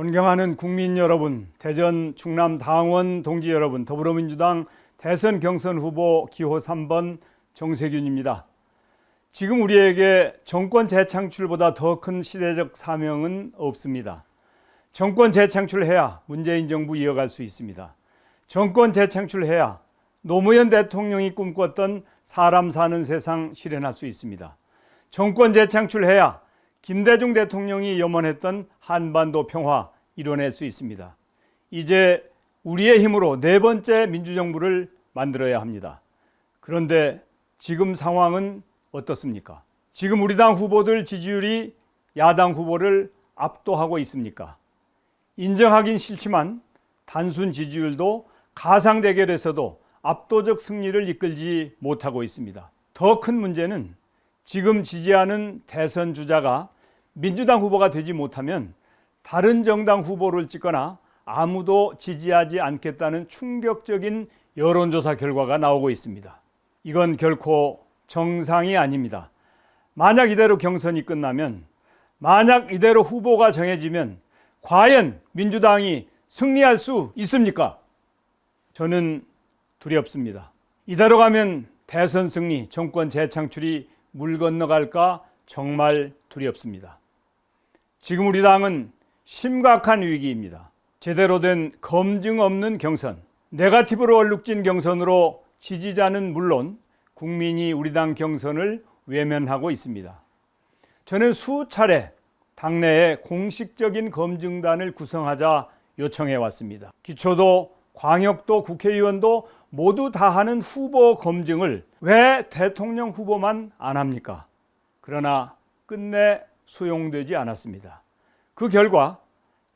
존경하는 국민 여러분, 대전 충남 당원 동지 여러분, 더불어민주당 대선 경선 후보 기호 3번 정세균입니다. 지금 우리에게 정권 재창출보다 더 큰 시대적 사명은 없습니다. 정권 재창출해야 문재인 정부 이어갈 수 있습니다. 정권 재창출해야 노무현 대통령이 꿈꿨던 사람 사는 세상 실현할 수 있습니다. 정권 재창출해야 김대중 대통령이 염원했던 한반도 평화 이뤄낼 수 있습니다. 이제 우리의 힘으로 네 번째 민주정부를 만들어야 합니다. 그런데 지금 상황은 어떻습니까? 지금 우리 당 후보들 지지율이 야당 후보를 압도하고 있습니까? 인정하긴 싫지만 단순 지지율도 가상 대결에서도 압도적 승리를 이끌지 못하고 있습니다. 더 큰 문제는 지금 지지하는 대선 주자가 민주당 후보가 되지 못하면 다른 정당 후보를 찍거나 아무도 지지하지 않겠다는 충격적인 여론조사 결과가 나오고 있습니다. 이건 결코 정상이 아닙니다. 만약 이대로 경선이 끝나면, 만약 이대로 후보가 정해지면 과연 민주당이 승리할 수 있습니까? 저는 두렵습니다. 이대로 가면 대선 승리, 정권 재창출이 물 건너갈까 정말 두렵습니다. 지금 우리 당은 심각한 위기입니다. 제대로 된 검증 없는 경선, 네거티브로 얼룩진 경선으로 지지자는 물론 국민이 우리 당 경선을 외면하고 있습니다. 저는 수차례 당내에 공식적인 검증단을 구성하자 요청해 왔습니다. 기초도 광역도 국회의원도 모두 다 하는 후보 검증을 왜 대통령 후보만 안 합니까? 그러나 끝내 수용되지 않았습니다. 그 결과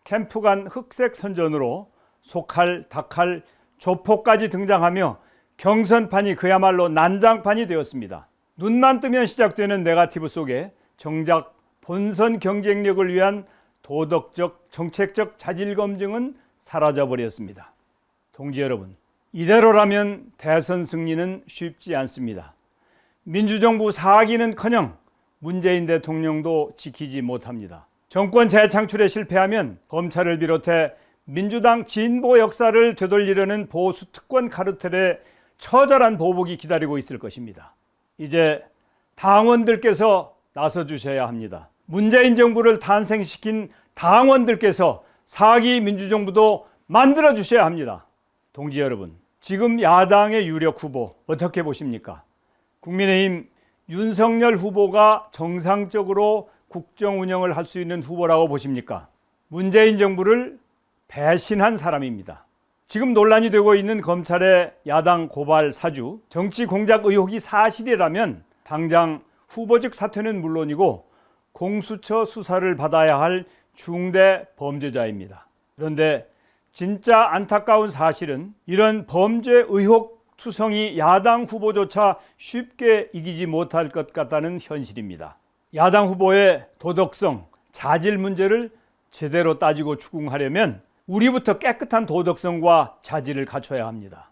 캠프 간 흑색 선전으로 속할, 닭할, 조폭까지 등장하며 경선판이 그야말로 난장판이 되었습니다. 눈만 뜨면 시작되는 네거티브 속에 정작 본선 경쟁력을 위한 도덕적, 정책적 자질 검증은 사라져버렸습니다. 동지 여러분, 이대로라면 대선 승리는 쉽지 않습니다. 민주정부 4기는커녕 문재인 대통령도 지키지 못합니다. 정권 재창출에 실패하면 검찰을 비롯해 민주당 진보 역사를 되돌리려는 보수 특권 카르텔의 처절한 보복이 기다리고 있을 것입니다. 이제 당원들께서 나서 주셔야 합니다. 문재인 정부를 탄생시킨 당원들께서 4기 민주정부도 만들어 주셔야 합니다. 동지 여러분, 지금 야당의 유력 후보 어떻게 보십니까? 국민의힘 윤석열 후보가 정상적으로 국정 운영을 할 수 있는 후보라고 보십니까? 문재인 정부를 배신한 사람입니다. 지금 논란이 되고 있는 검찰의 야당 고발 사주, 정치 공작 의혹이 사실이라면 당장 후보직 사퇴는 물론이고 공수처 수사를 받아야 할 중대 범죄자입니다. 그런데 진짜 안타까운 사실은 이런 범죄 의혹 투성이 야당 후보조차 쉽게 이기지 못할 것 같다는 현실입니다. 야당 후보의 도덕성, 자질 문제를 제대로 따지고 추궁하려면 우리부터 깨끗한 도덕성과 자질을 갖춰야 합니다.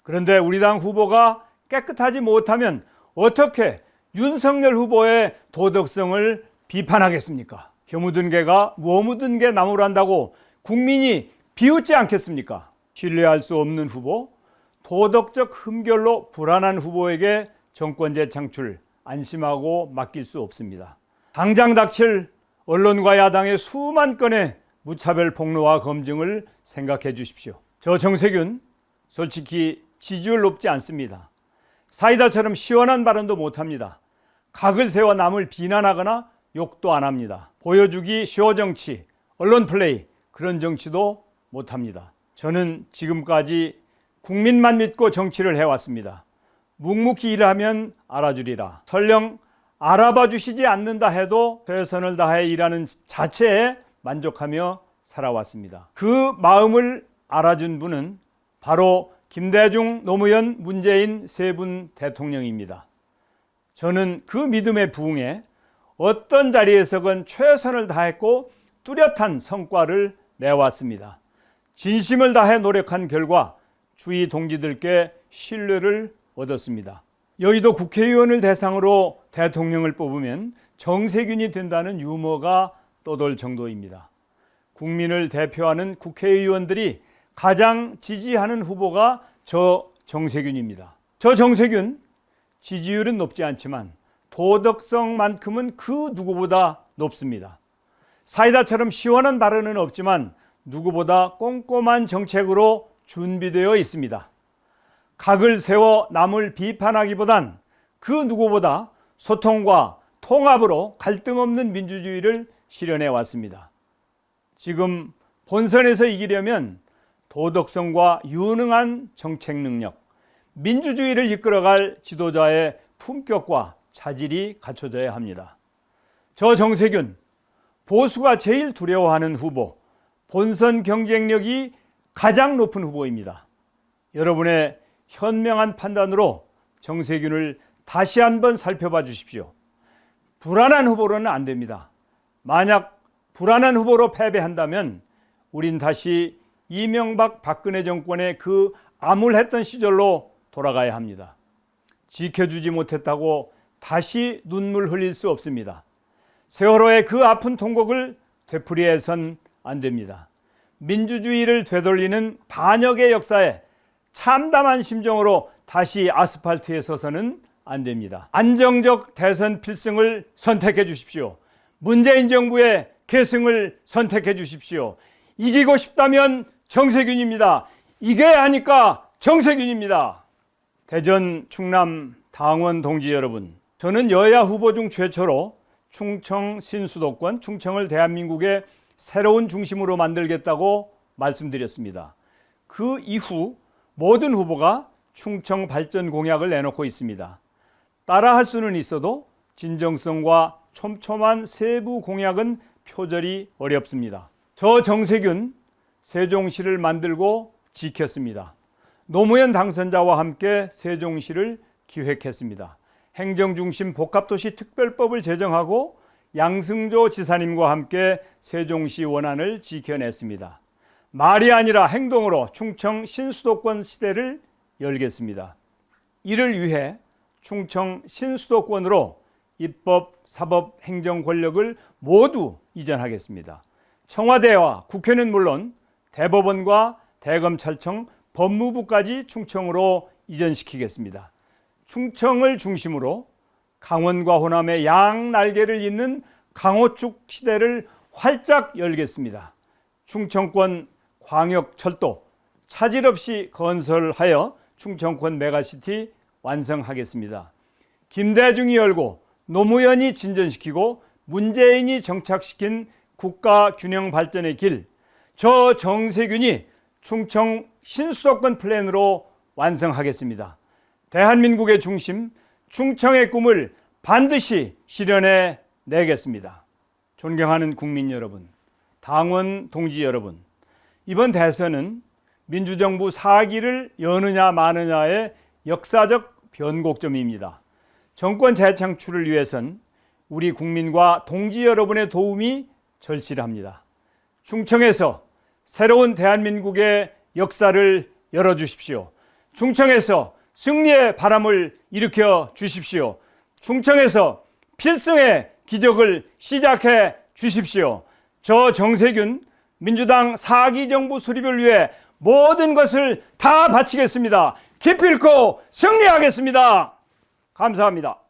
그런데 우리 당 후보가 깨끗하지 못하면 어떻게 윤석열 후보의 도덕성을 비판하겠습니까? 겨 묻은 개가 무어 묻은 개 나무란다고 국민이 비웃지 않겠습니까? 신뢰할 수 없는 후보, 도덕적 흠결로 불안한 후보에게 정권 재창출 안심하고 맡길 수 없습니다. 당장 닥칠 언론과 야당의 수만 건의 무차별 폭로와 검증을 생각해 주십시오. 저 정세균 솔직히 지지율 높지 않습니다. 사이다처럼 시원한 발언도 못합니다. 각을 세워 남을 비난하거나 욕도 안 합니다. 보여주기 쇼 정치, 언론 플레이 그런 정치도 못합니다. 저는 지금까지 국민만 믿고 정치를 해왔습니다. 묵묵히 일하면 알아주리라. 설령 알아봐 주시지 않는다 해도 최선을 다해 일하는 자체에 만족하며 살아왔습니다. 그 마음을 알아준 분은 바로 김대중, 노무현, 문재인 세 분 대통령입니다. 저는 그 믿음에 부응해 어떤 자리에서건 최선을 다했고 뚜렷한 성과를 내왔습니다. 진심을 다해 노력한 결과 주위 동지들께 신뢰를 얻었습니다. 여의도 국회의원을 대상으로 대통령을 뽑으면 정세균이 된다는 유머가 떠돌 정도입니다. 국민을 대표하는 국회의원들이 가장 지지하는 후보가 저 정세균입니다. 저 정세균 지지율은 높지 않지만 도덕성만큼은 그 누구보다 높습니다. 사이다처럼 시원한 발언은 없지만 누구보다 꼼꼼한 정책으로 준비되어 있습니다. 각을 세워 남을 비판하기보단 그 누구보다 소통과 통합으로 갈등 없는 민주주의를 실현해 왔습니다. 지금 본선에서 이기려면 도덕성과 유능한 정책 능력, 민주주의를 이끌어갈 지도자의 품격과 자질이 갖춰져야 합니다. 저 정세균, 보수가 제일 두려워하는 후보, 본선 경쟁력이 가장 높은 후보입니다. 여러분의 현명한 판단으로 정세균을 다시 한번 살펴봐 주십시오. 불안한 후보로는 안 됩니다. 만약 불안한 후보로 패배한다면 우린 다시 이명박 박근혜 정권의 그 암울했던 시절로 돌아가야 합니다. 지켜주지 못했다고 다시 눈물 흘릴 수 없습니다. 세월호의 그 아픈 통곡을 되풀이해선 안 됩니다. 민주주의를 되돌리는 반역의 역사에 참담한 심정으로 다시 아스팔트에 서서는 안 됩니다. 안정적 대선 필승을 선택해 주십시오. 문재인 정부의 계승을 선택해 주십시오. 이기고 싶다면 정세균입니다. 이겨야 하니까 정세균입니다. 대전 충남 당원 동지 여러분, 저는 여야 후보 중 최초로 충청 신수도권, 충청을 대한민국의 새로운 중심으로 만들겠다고 말씀드렸습니다. 그 이후 모든 후보가 충청 발전 공약을 내놓고 있습니다. 따라할 수는 있어도 진정성과 촘촘한 세부 공약은 표절이 어렵습니다. 저 정세균 세종시를 만들고 지켰습니다. 노무현 당선자와 함께 세종시를 기획했습니다. 행정중심 복합도시 특별법을 제정하고 양승조 지사님과 함께 세종시 원안을 지켜냈습니다. 말이 아니라 행동으로 충청 신수도권 시대를 열겠습니다. 이를 위해 충청 신수도권으로 입법, 사법, 행정 권력을 모두 이전하겠습니다. 청와대와 국회는 물론 대법원과 대검찰청, 법무부까지 충청으로 이전시키겠습니다. 충청을 중심으로 강원과 호남의 양날개를 잇는 강호축 시대를 활짝 열겠습니다. 충청권 광역철도 차질 없이 건설하여 충청권 메가시티 완성하겠습니다. 김대중이 열고 노무현이 진전시키고 문재인이 정착시킨 국가 균형 발전의 길, 저 정세균이 충청 신수도권 플랜으로 완성하겠습니다. 대한민국의 중심, 충청의 꿈을 반드시 실현해 내겠습니다. 존경하는 국민 여러분, 당원 동지 여러분, 이번 대선은 민주정부 4기를 여느냐 마느냐의 역사적 변곡점입니다. 정권 재창출을 위해선 우리 국민과 동지 여러분의 도움이 절실합니다. 충청에서 새로운 대한민국의 역사를 열어주십시오. 충청에서 승리의 바람을 일으켜 주십시오. 충청에서 필승의 기적을 시작해 주십시오. 저 정세균 민주당 4기 정부 수립을 위해 모든 것을 다 바치겠습니다. 기필코 승리하겠습니다. 감사합니다.